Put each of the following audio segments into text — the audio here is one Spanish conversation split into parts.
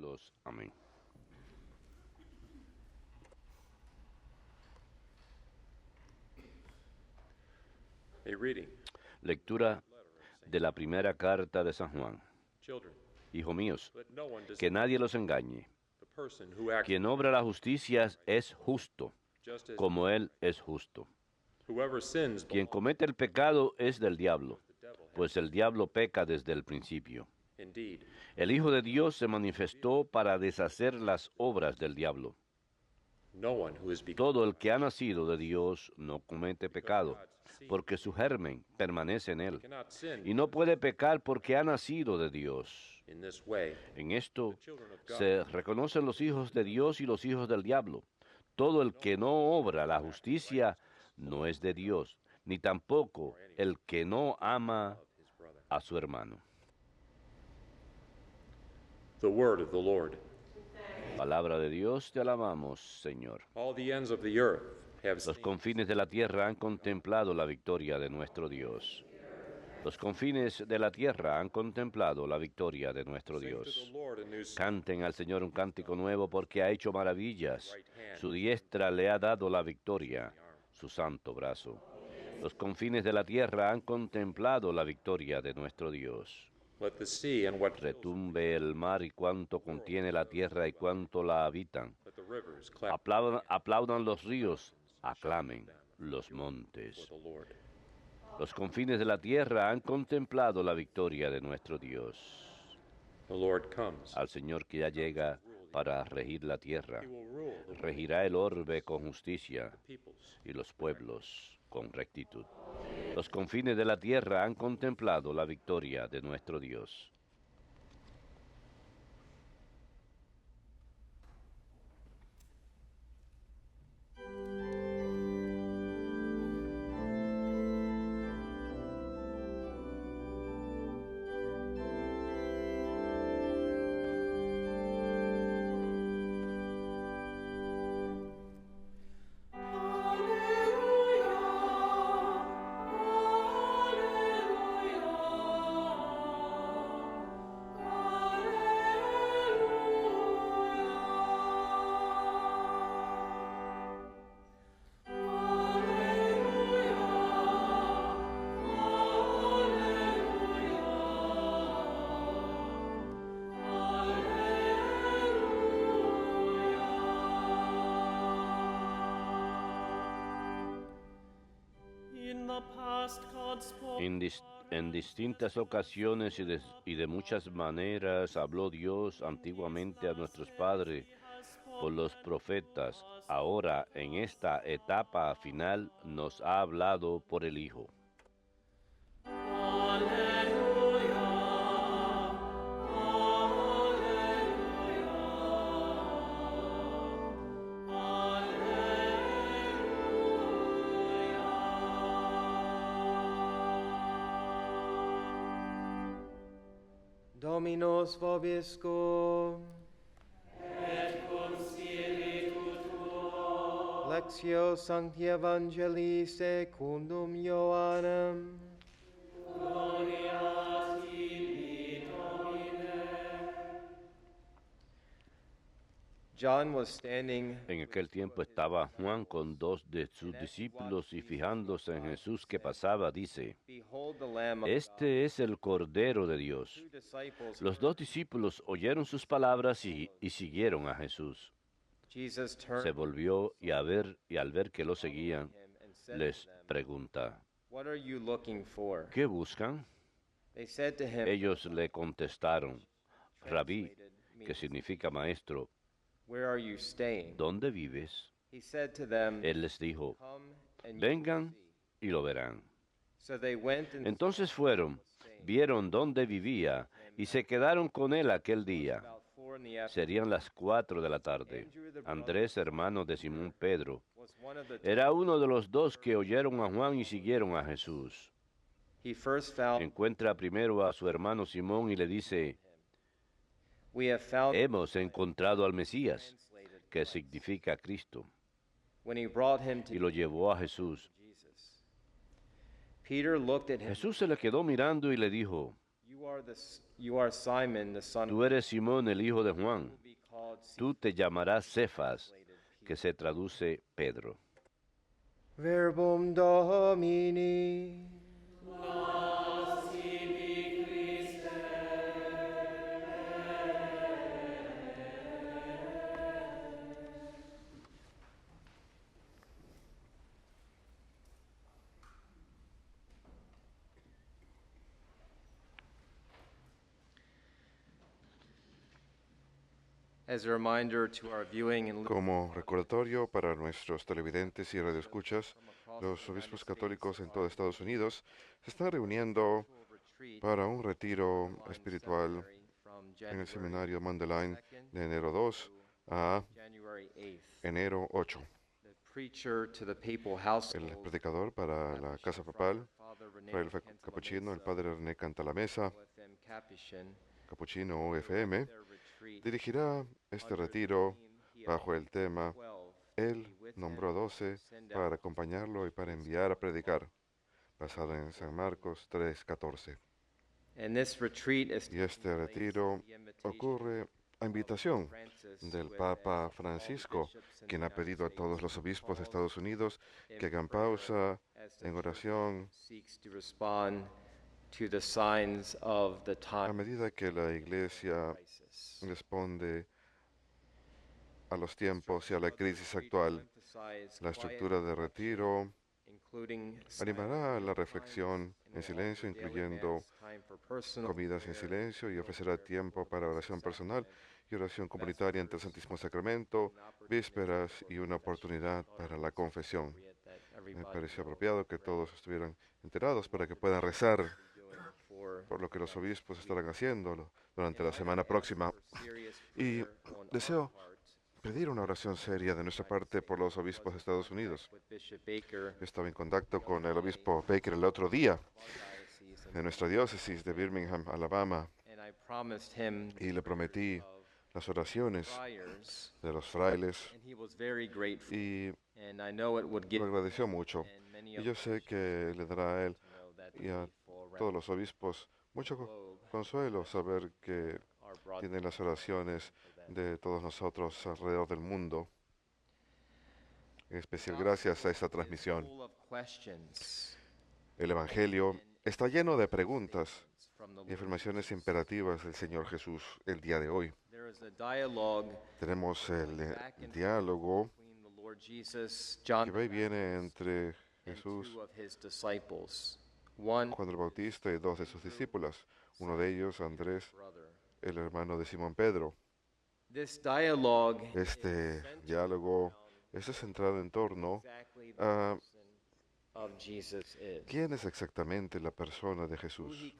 siglos. Amén. A reading. Lectura de la primera carta de San Juan. Children, Hijos míos, let no one que deceive nadie los engañe. the person who acts Quien obra la justicia es justo, just as como Él es justo. whoever sins Quien belongs comete el pecado es del diablo, to the devil. pues el diablo peca desde el principio. Indeed, El Hijo de Dios se manifestó para deshacer las obras del diablo. no one who is become Todo el que ha nacido de Dios no comete pecado, porque su germen permanece en él. cannot sin Y no puede pecar porque ha nacido de Dios. in this way. En esto Children of God se reconocen los hijos de Dios y los hijos del diablo. Todo el que no obra la justicia no es de Dios, ni tampoco el que no ama of his brother. a su hermano. The word of the Lord. Palabra de Dios, te alabamos, Señor. All the ends of the earth have Los seen confines de la tierra han contemplado la victoria de nuestro Dios. Los confines de la tierra han contemplado la victoria de nuestro Sing to the Dios. Lord a new song. Canten al Señor un cántico nuevo porque ha hecho maravillas. Su diestra le ha dado la victoria, su santo brazo. Los confines de la tierra han contemplado la victoria de nuestro Dios. Let the sea and what fills it, Retumbe el mar y cuanto contiene la tierra y cuanto la habitan. let the rivers clap Aplaudan los ríos, aclamen los montes. for the Lord. Los confines de la tierra han contemplado la victoria de nuestro Dios. The Lord comes. Al Señor que ya llega para regir la tierra. He will rule the Regirá el orbe con justicia peoples. y los pueblos con rectitud. Los confines de la tierra han contemplado la victoria de nuestro Dios. En distintas ocasiones y de muchas maneras habló Dios antiguamente a nuestros padres por los profetas. Ahora, en esta etapa final, nos ha hablado por el Hijo. Dominus vobiscum. Et cum spiritu tuo. Lectio Sancti Evangelii secundum Ioannem. Gloria tibi, Domine. John was standing En aquel tiempo estaba Juan con dos de sus discípulos y fijándose en Jesús que pasaba, dice, Behold the Lamb of Este es el Cordero de Dios. Two disciples. Los dos discípulos oyeron sus palabras y siguieron a Jesús. Jesus Se turned volvió y al ver que lo seguían, him and said les to them, pregunta, What are you looking for? ¿qué buscan? They said to him, Ellos le contestaron, Rabí, translated, que means, significa maestro, Where are you staying? ¿dónde vives? He said to them, Él les dijo, Come and you will vengan see. y lo verán. So they went and Entonces fueron, vieron dónde vivía y se quedaron con él aquel día. about 4 in the afternoon Serían las 4 de la tarde. Andrés, hermano de Simón Pedro, was one of the era uno de los dos que oyeron a Juan y siguieron a Jesús. He first found Encuentra primero a su hermano Simón y le dice, we have found hemos encontrado al Mesías, translated que Christ. significa Cristo, When he brought him to y lo llevó a Jesús. Jesus. Peter looked at him. Jesús se le quedó mirando y le dijo, You are the You are Simon, the son Tú eres Simón, el hijo de will Juan. be called Tú te llamarás Cefas, que se traduce Pedro. Verbum Domini. As a reminder to our viewing and Como recordatorio para nuestros televidentes y radioescuchas, los obispos católicos en todo Estados Unidos se están reuniendo para un retiro espiritual en el seminario Mundelein de enero 2 a January 8th. enero 8. The preacher to the papal El household, predicador para la casa papal, Father René Fray Capuchino, el padre René Cantalamesa, OFM Capuchin, Capuchino OFM, their retreat dirigirá este retiro bajo el tema 12. Él nombró 12 para acompañarlo y para enviar a predicar, basado en San Marcos 3:14. And this retreat is Y este retiro ocurre a invitación del Papa Francisco, quien ha pedido a todos los obispos de Estados Unidos que hagan pausa en oración seeks to respond to the signs of the a time medida que la Iglesia crisis. responde a los tiempos y a la crisis actual. La estructura de retiro animará a la reflexión en silencio, incluyendo comidas en silencio, y ofrecerá tiempo para oración personal y oración comunitaria ante el Santísimo Sacramento, vísperas y una oportunidad para la confesión. Me pareció apropiado que todos estuvieran enterados para que puedan rezar por lo que los obispos estarán haciendo durante la semana próxima. Y deseo pedir una oración seria de nuestra parte por los obispos de Estados Unidos. Estaba en contacto con el obispo Baker el otro día de nuestra diócesis de Birmingham, Alabama, y le prometí las oraciones de los frailes y lo agradeció mucho. Y yo sé que le dará a él y a todos los obispos mucho consuelo saber que tienen las oraciones de todos nosotros alrededor del mundo. En especial gracias a esta transmisión. El Evangelio está lleno de preguntas y afirmaciones imperativas del Señor Jesús el día de hoy. Tenemos el diálogo que va y viene entre Jesús, Juan el Bautista y dos de sus discípulos. Uno de ellos, Andrés, el hermano de Simón Pedro. Este diálogo está centrado en torno a quién es exactamente la persona de Jesús,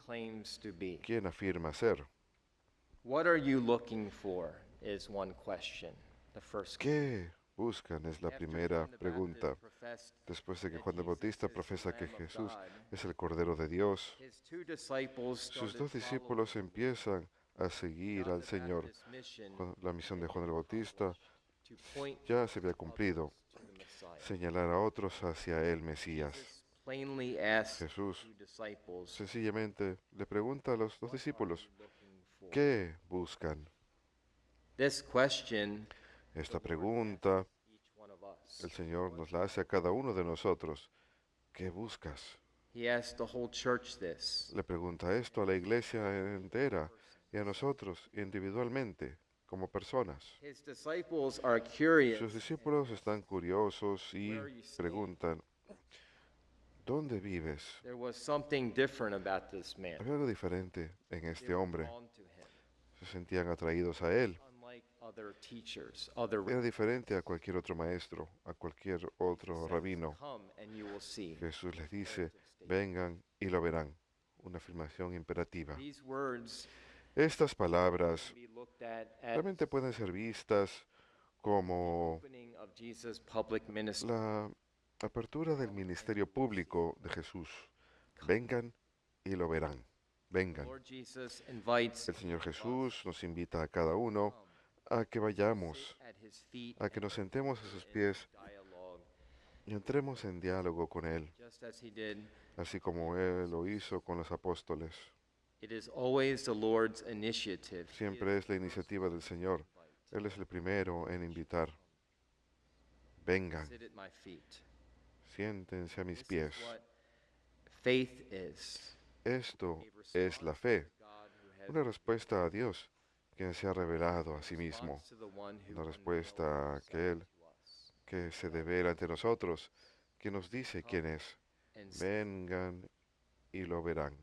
quién afirma ser. ¿Qué buscan? Es la primera pregunta. Después de que Juan el Bautista profesa que Jesús es el Cordero de Dios, sus dos discípulos empiezan a seguir al Señor. La misión de Juan el Bautista ya se había cumplido, señalar a otros hacia el Mesías. Jesús sencillamente le pregunta a los dos discípulos, ¿qué buscan? Esta pregunta el Señor nos la hace a cada uno de nosotros. ¿Qué buscas? Le pregunta esto a la iglesia entera y a nosotros individualmente, como personas. Sus discípulos están curiosos y preguntan, ¿dónde vives? Había algo diferente en este hombre. Se sentían atraídos a él. Era diferente a cualquier otro maestro, a cualquier otro rabino. Jesús les dice, vengan y lo verán. Una afirmación imperativa. Estas palabras realmente pueden ser vistas como la apertura del ministerio público de Jesús. Vengan y lo verán. Vengan. El Señor Jesús nos invita a cada uno a que vayamos, a que nos sentemos a sus pies y entremos en diálogo con Él, así como Él lo hizo con los apóstoles. It is always the Lord's initiative. He Siempre is es la iniciativa del Señor. Él es el primero en invitar. Vengan, Sit at my feet. siéntense a mis This pies. is what faith is. Esto A es la response fe, to God who has una respuesta a Dios, quien se ha revelado a sí mismo, response to the one who una unveils respuesta a himself aquel to us. que se devela ante nosotros, que nos dice quién es. And Vengan y lo verán.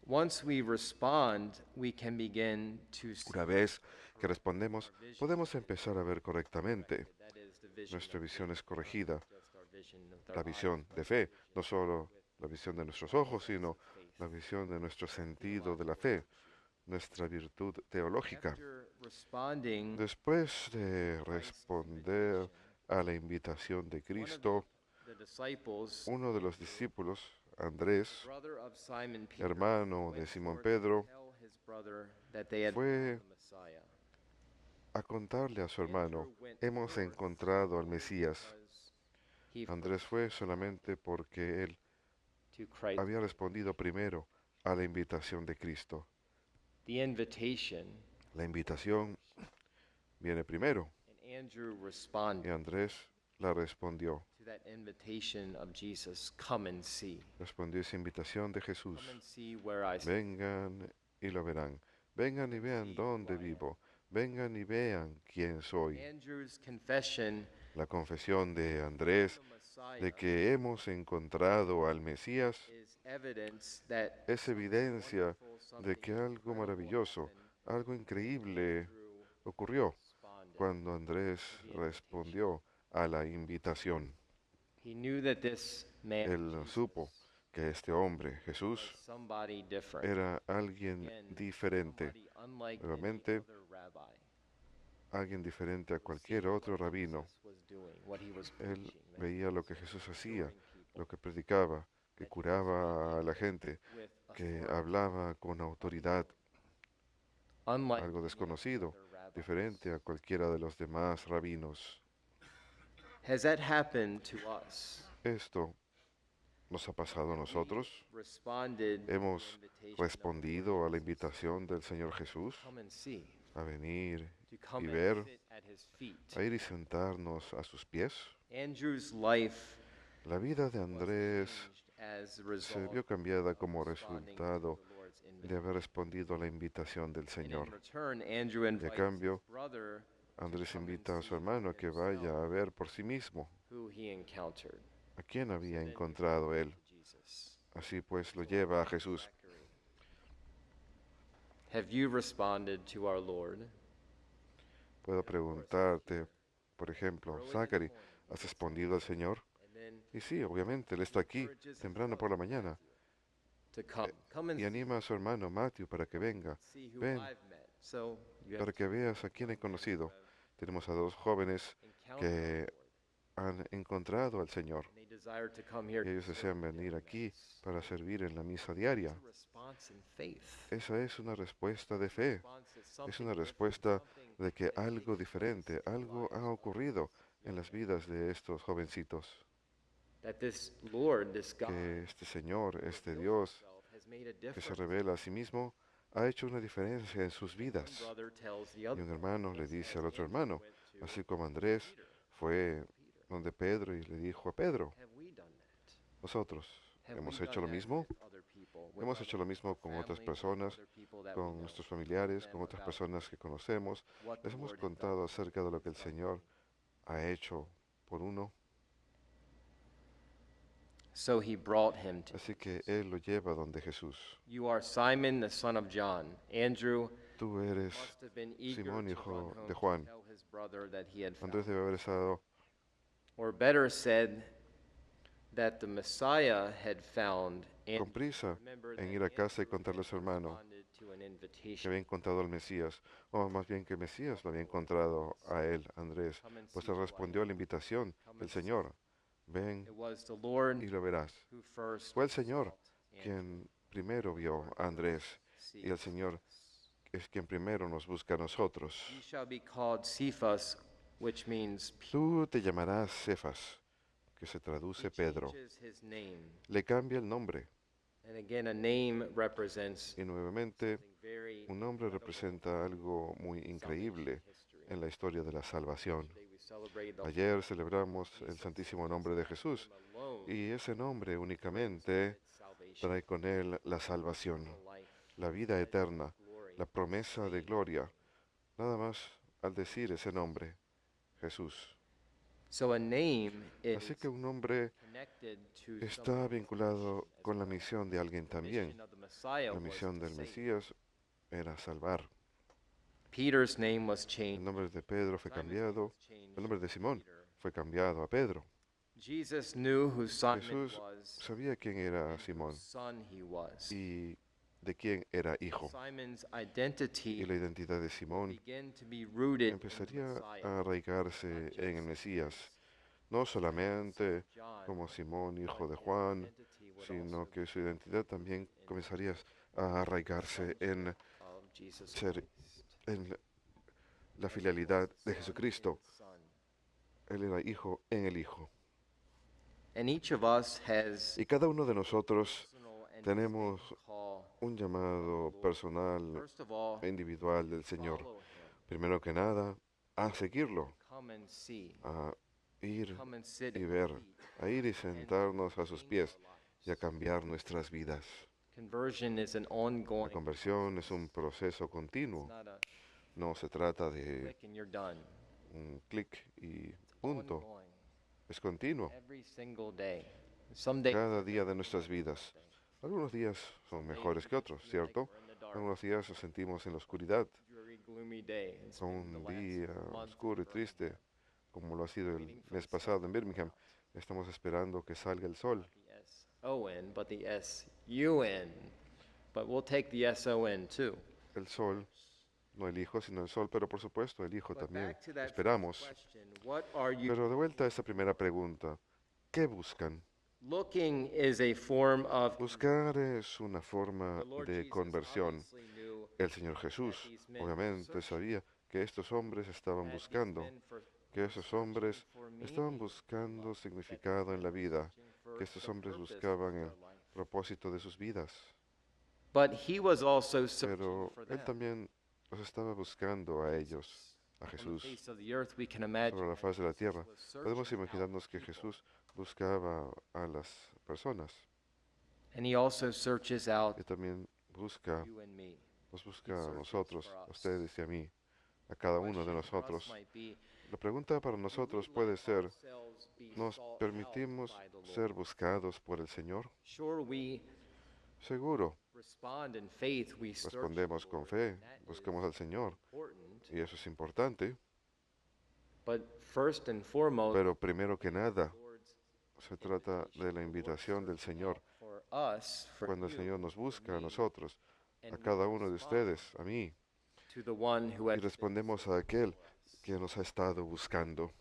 once we respond, we can begin to see Una vez que respondemos, podemos empezar a ver correctamente. that is the vision Nuestra of visión faith, es corregida, just our vision with our la eyes, visión but de our fe, vision no solo la visión de nuestros ojos, sino la visión de nuestro sentido de la fe, nuestra virtud teológica. After responding, Después de responder a la invitación de Cristo, the disciples, uno de los discípulos, Andrés, brother of Simon Peter, hermano went de Simón forth Pedro, to tell his brother that they had fue found the Messiah. a contarle a su hermano, hemos encontrado al Mesías. Because he Andrés fue solamente porque él to Christ. había respondido primero a la invitación de Cristo. The invitation, La invitación viene primero and Andrew y responded Andrés la respondió. to that invitation of Jesus. Come and see. Respondió esa invitación de Jesús. Come and see where I stand. Vengan y lo verán. Vengan y vean dónde vivo. Vengan y vean quién soy. Andrew's confession La confesión de Andrés of the Messiah de que hemos encontrado al Mesías is evidence that es evidencia wonderful, de que something algo maravilloso, happened algo increíble ocurrió responded. cuando Andrés respondió a la invitación. He knew that this man Él Jesus, supo que este hombre, Jesús, was somebody different. era alguien Again, diferente, somebody unlike Nuevamente, any other rabbi. alguien diferente a cualquier otro rabino. Jesus was doing, what he was Él preaching, that veía lo que Jesús hacía, curing people lo que predicaba, que curaba a la gente, with que authority, hablaba con autoridad, unlike algo any desconocido, other rabbi. diferente a cualquiera de los demás rabinos. Has that happened to us? Esto nos ha pasado a nosotros. Responded to Hemos the invitation of respondido a la invitación del Señor Jesús come and see, a venir to come y and ver, sit at his feet. a ir y sentarnos a sus pies. Andrew's life La vida de was Andrés changed as a se result vio cambiada como of responding resultado to the Lord's de invitation. haber respondido a la invitación del And Señor. in return, Andrew invites cambio, his brother Andrés come and invita a see su hermano a que vaya a himself ver por sí mismo who he encountered. a quién había Then he encontrado goes él. to Jesus. Así pues lo lleva a Jesús. Zachary, have you responded to our Lord? Puedo preguntarte, por ejemplo, Zachary, ¿has respondido al Señor? And then Y sí, obviamente, él está aquí temprano por la mañana to come and y anima a su hermano Matthew para que venga, see who ven, I've met. So you have para que veas a quién he conocido. Tenemos a dos jóvenes encountered que the Lord, han encontrado al Señor and they desire to come here y ellos to desean serve in venir their aquí mass. para servir en la misa diaria. It's a response in faith. Esa es una respuesta de fe. Response that Es something una different, respuesta something de que has algo taken diferente, place in the algo lives ha of ocurrido these en young las men. vidas de estos jovencitos. That this Lord, this God, Que este Señor, who este reveals Dios himself, has made a que se difference. revela a sí mismo, ha hecho una diferencia en sus One vidas. brother tells the Y other un brother, hermano le just dice as al otro Andrew hermano, went to así como Andrés Peter, fue donde Pedro y le dijo a Pedro, have we done that? nosotros Have hemos we hecho done lo that mismo, with other people, with hemos other hecho lo mismo con otras families, with personas, other people that we con know? nuestros Told familiares, them con otras about personas que conocemos. what the Les hemos Lord had done contado acerca de lo que el something. Señor ha hecho por uno. So he brought him to Así que Él lo lleva donde Jesús. You are Simon, the son of John. Andrew Tú eres must have been eager Simón, to hijo run home de to Juan. tell his brother that he had found. Andrés debe haber estado Or better said, that the Messiah had found. con prisa Remember en that ir a casa y Andrew contarle a su had hermano responded to an que invitation. había encontrado al Mesías, o más bien que el Mesías lo había encontrado a él, Andrés, Come and pues see él who I respondió a la am. invitación Come del and see. Señor. Ven It was the Lord y lo verás. who first Fue el Señor sought Andrew. quien primero vio a Andrés y el Señor es quien primero nos busca a nosotros. He shall be called Cephas, which means Tú te llamarás Cefas, que se traduce he Pedro. changes his name. Le cambia el nombre. And again, a name represents Y nuevamente, something very un nombre representa algo muy increíble en la historia de la salvación. Today we celebrate the Ayer celebramos el santísimo nombre de Jesús alone y ese nombre únicamente salvation, trae con él la salvación, life, la vida eterna, glory. la promesa de gloria. Nada más al decir ese nombre, Jesús. So a name is Así que un nombre connected to está someone's vinculado mission as con la well. misión de alguien The también. mission of the Messiah La was misión to del save. Mesías era salvar. Peter's name was El changed. nombre de Pedro fue Simon's name cambiado, was changed el nombre de to Simón Peter. fue cambiado a Pedro. Jesus knew who Simon Jesús was sabía quién era and Simón whose son he was. y de quién era hijo. Simon's Y identity la identidad de Simón began to be rooted in the empezaría Messiah. a arraigarse en el Mesías, no solamente John, como Simón, hijo de but his Juan, identity would sino also que su identidad también comenzaría a arraigarse en of Jesus ser Christ. en la filialidad de Jesucristo. Son. Él era hijo en el Hijo. And each of us has Y cada uno de nosotros personal and tenemos distinct call. un llamado personal First of all, e individual del Señor. follow him. Primero que nada, a seguirlo, Come and see. a ir Come and sit y at ver, his feet. a ir y sentarnos a sus pies y a cambiar nuestras vidas. Conversion is an La ongoing conversión es un proceso continuo, not a no se trata de click and you're done. un clic y punto, Ongoing. es continuo, Every single day. Some days cada día de nuestras vidas. Algunos días son mejores que otros, ¿cierto? we're in the dark. Algunos días nos sentimos en la oscuridad, Dreary, gloomy day. It's son been the un last día month oscuro y for triste, como lo ha sido el mes pasado en Birmingham. Estamos esperando que salga el sol. the S-O-N, but the S-U-N. But we'll take the S-O-N too. El sol, no el hijo, sino el sol, pero por supuesto el hijo But también. back to that Esperamos. question, what are you Pero de vuelta a esta primera pregunta, ¿qué buscan? looking is a form of Buscar es una forma The Lord de Jesus conversión. obviously knew El Señor Jesús these men obviamente were sabía que estos hombres estaban that these buscando, men for- que esos hombres for meaning, estaban buscando significado en la vida, for que estos the hombres purpose buscaban of el their life. propósito de sus vidas. But he was also searching Pero for Él them. también los estaba buscando a ellos, a On the Jesús, face of the earth, we can imagine sobre la that faz de la Jesus tierra. was searching Podemos out imaginarnos que people. Jesús buscaba a las personas And he also searches out y también busca, you and me. nos busca a searches nosotros, for a us. ustedes y a mí, a cada uno de Question for us nosotros. might be, La pregunta para do nosotros we puede let ser, ourselves be ¿nos sought out permitimos by the Lord? ser buscados por el Señor? Sure, we Seguro, respond in faith, we search the respondemos con Lord, fe, and that buscamos is al Señor, important. y eso es importante, But first and foremost, pero primero que nada the Lord's se trata de la invitación del Señor. for us, for Cuando el you, Señor nos for busca a me, nosotros, and a we cada uno de respond ustedes, a mí, to the one who y has been respondemos a aquel que nos ha estado buscando.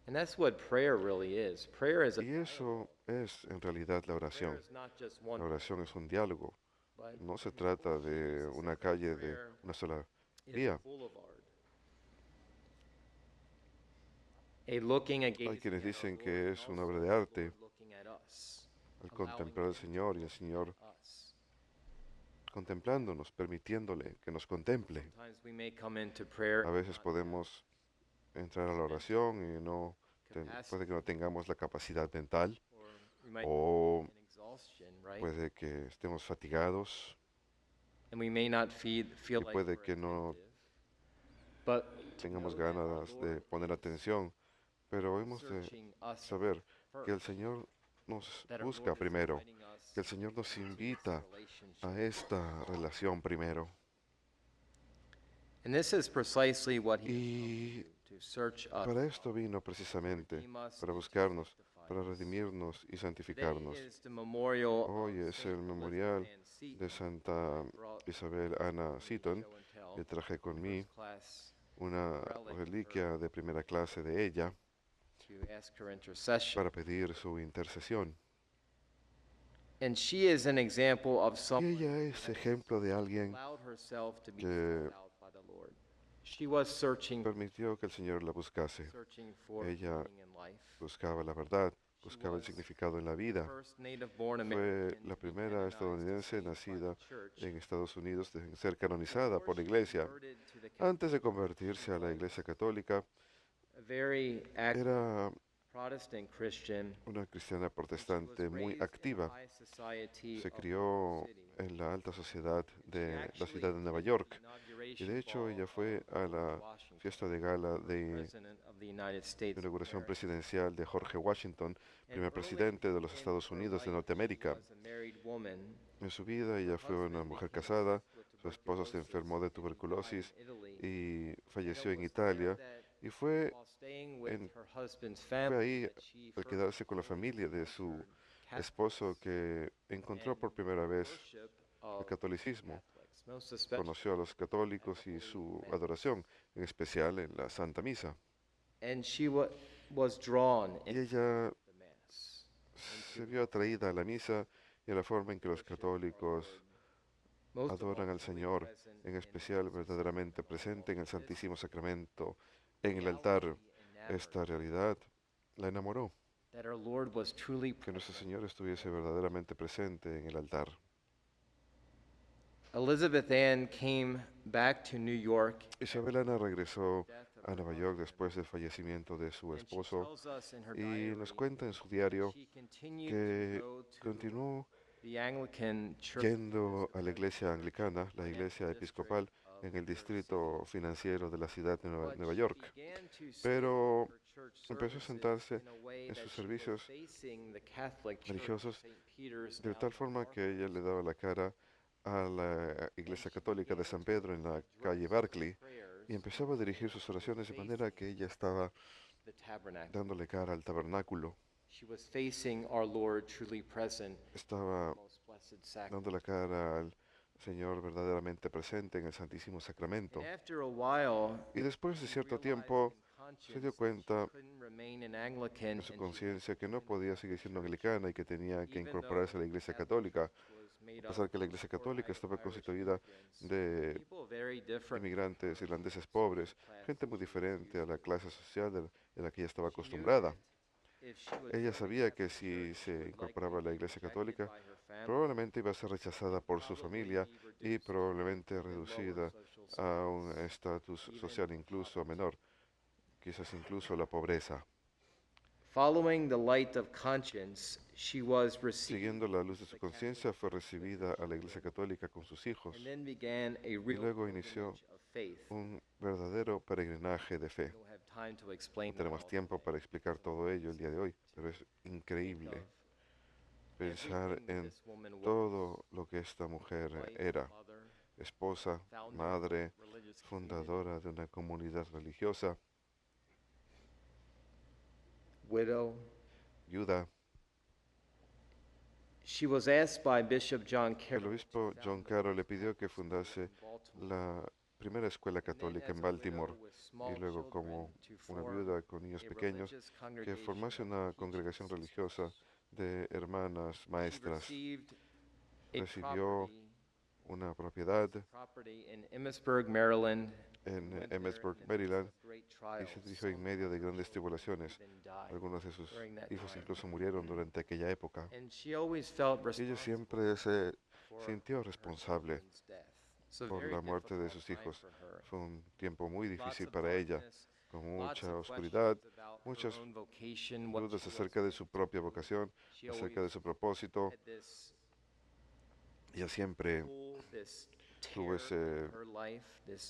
And that's what prayer really is. Prayer is a Y eso es en realidad la prayer oración. is not just La one, oración es un diálogo, but no se trata de una calle de una sola vía. it's a boulevard. A looking, a Hay gazing quienes at our dicen Lord, que and es una also obra de the arte Lord looking at us, al allowing contemplar al him Señor y el to Señor look at us. contemplándonos, permitiéndole que nos contemple. Sometimes we may come into prayer A veces podemos entrar a la oración y no puede que no tengamos la capacidad mental or we might o in exhaustion, right? puede que estemos fatigados And we may not feel y like puede we're que no attentive. But to tengamos know that our ganas de Lord poner atención, pero hemos de searching us saber que el first, Señor nos that our busca Lord is primero, inviting us que el Señor nos into this invita relationship. a esta relación primero. And this is precisely what he has Y come to search us. para esto vino precisamente, redeem us para and to buscarnos, sanctify para us. redimirnos y Today santificarnos. is the memorial Hoy of es Saint el memorial Elizabeth Ann Seton. de Santa I brought Isabel Ana me Seton. show and tell, Yo traje con mí first class, una reliquia de primera clase de ella to ask her intercession. para pedir su intercesión. And she is an example of Y someone ella es ejemplo de alguien allowed herself to be que sought out by the Lord. She was searching permitió que el Señor la buscase. for Ella meaning in life. buscaba la verdad, buscaba el significado en la vida. Fue la primera estadounidense nacida en Estados Unidos en ser canonizada por la Iglesia. Antes de convertirse a la Iglesia Católica, era una cristiana protestante muy activa. Se crió en la alta sociedad de la ciudad de Nueva York. Y de hecho, ella fue a la fiesta de gala de inauguración presidencial de George Washington, primer presidente de los Estados Unidos de Norteamérica. En su vida, ella fue una mujer casada. Su esposo se enfermó de tuberculosis y falleció en Italia. Y fue ahí, al quedarse con la familia de su esposo, que encontró por primera vez el catolicismo. Conoció a los católicos y su adoración, en especial en la Santa Misa. Y ella se vio atraída a la misa y a la forma en que los católicos adoran al Señor, en especial verdaderamente presente en el Santísimo Sacramento, en el altar. Esta realidad la enamoró, que nuestro Señor estuviese verdaderamente presente en el altar. Elizabeth Ann came back to New York, Isabel Ana regresó a Nueva York después del fallecimiento de su and she esposo tells us in her y diary nos cuenta en su diario she continued que to go to continuó the Anglican Church yendo a la iglesia anglicana, la iglesia episcopal, en el distrito financiero de la ciudad de Nueva York. Pero empezó a sentarse en sus servicios religiosos de tal forma que ella le daba la cara a la iglesia católica de San Pedro en la calle Barclay y empezaba a dirigir sus oraciones de manera que ella estaba dándole cara al tabernáculo. Estaba dando la cara al Señor verdaderamente presente en el Santísimo Sacramento. Y después de cierto tiempo se dio cuenta en su conciencia que no podía seguir siendo anglicana y que tenía que incorporarse a la Iglesia Católica, a pesar que la Iglesia Católica estaba constituida de inmigrantes irlandeses pobres, gente muy diferente a la clase social en la que ella estaba acostumbrada. Ella sabía que si se incorporaba a la Iglesia Católica, probablemente iba a ser rechazada por su familia y probablemente reducida a un estatus social incluso menor, quizás incluso la pobreza. Siguiendo la luz de su conciencia, fue recibida a la Iglesia Católica con sus hijos y luego inició un verdadero peregrinaje de fe. No tenemos tiempo para explicar todo ello el día de hoy, pero es increíble pensar en todo lo que esta mujer era: esposa, madre, fundadora de una comunidad religiosa, viuda. El obispo John Carroll le pidió que fundase la primera escuela católica en Baltimore y luego, como una viuda con niños pequeños, que formase una congregación religiosa de hermanas maestras. Recibió una propiedad en Emmitsburg, Maryland, y se dirigió en medio de grandes tribulaciones. Algunos de sus hijos incluso murieron durante aquella época. Y ella siempre se sintió responsable por la muerte de sus hijos. Fue un tiempo muy difícil para ella, con mucha oscuridad, muchas dudas acerca de su propia vocación, acerca de su propósito. Ella siempre tuvo ese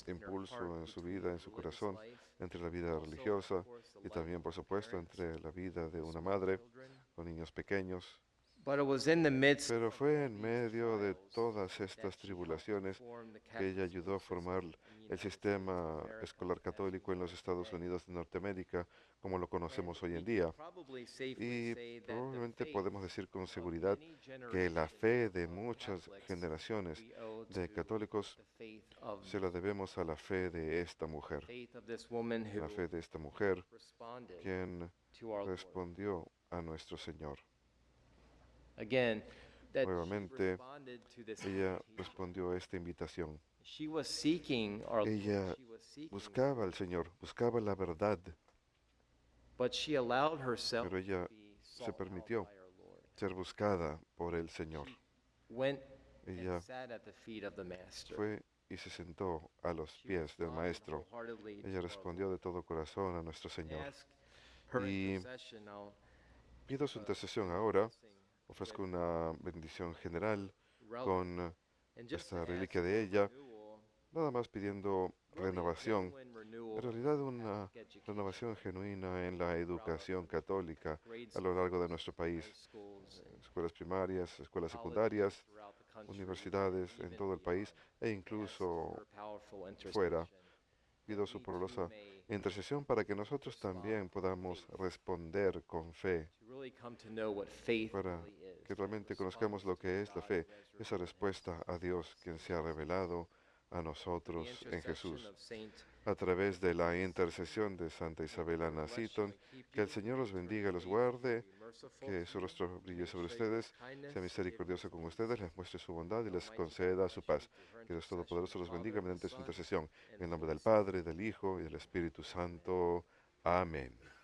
impulso en su vida, en su corazón, entre la vida religiosa y también, por supuesto, entre la vida de una madre con niños pequeños. Pero fue en medio de todas estas tribulaciones que ella ayudó a formar el sistema escolar católico en los Estados Unidos de Norteamérica, como lo conocemos hoy en día. Y probablemente podemos decir con seguridad que la fe de muchas generaciones de católicos se la debemos a la fe de esta mujer. La fe de esta mujer, quien respondió a nuestro Señor. Nuevamente, ella respondió a esta invitación. Ella buscaba al Señor, buscaba la verdad, pero ella se permitió ser buscada por el Señor. Went Ella and sat at the feet of the Master. fue y se sentó a los pies del Maestro. Ella respondió de todo corazón a nuestro Señor. Y pido su intercesión ahora. Ofrezco una bendición general con esta reliquia de ella, nada más pidiendo renovación, en realidad una renovación genuina en la educación católica a lo largo de nuestro país, escuelas primarias, escuelas secundarias, universidades en todo el país e incluso fuera. Pido su poderosa intercesión para que nosotros también podamos responder con fe, para que realmente conozcamos lo que es la fe, esa respuesta a Dios quien se ha revelado a nosotros en Jesús. A través de la intercesión de Santa Isabel Ana Seton, que el Señor los bendiga y los guarde, que su rostro brille sobre ustedes, sea misericordioso con ustedes, les muestre su bondad y les conceda su paz. Que Dios Todopoderoso los bendiga mediante su intercesión. En el nombre del Padre, del Hijo y del Espíritu Santo. Amén.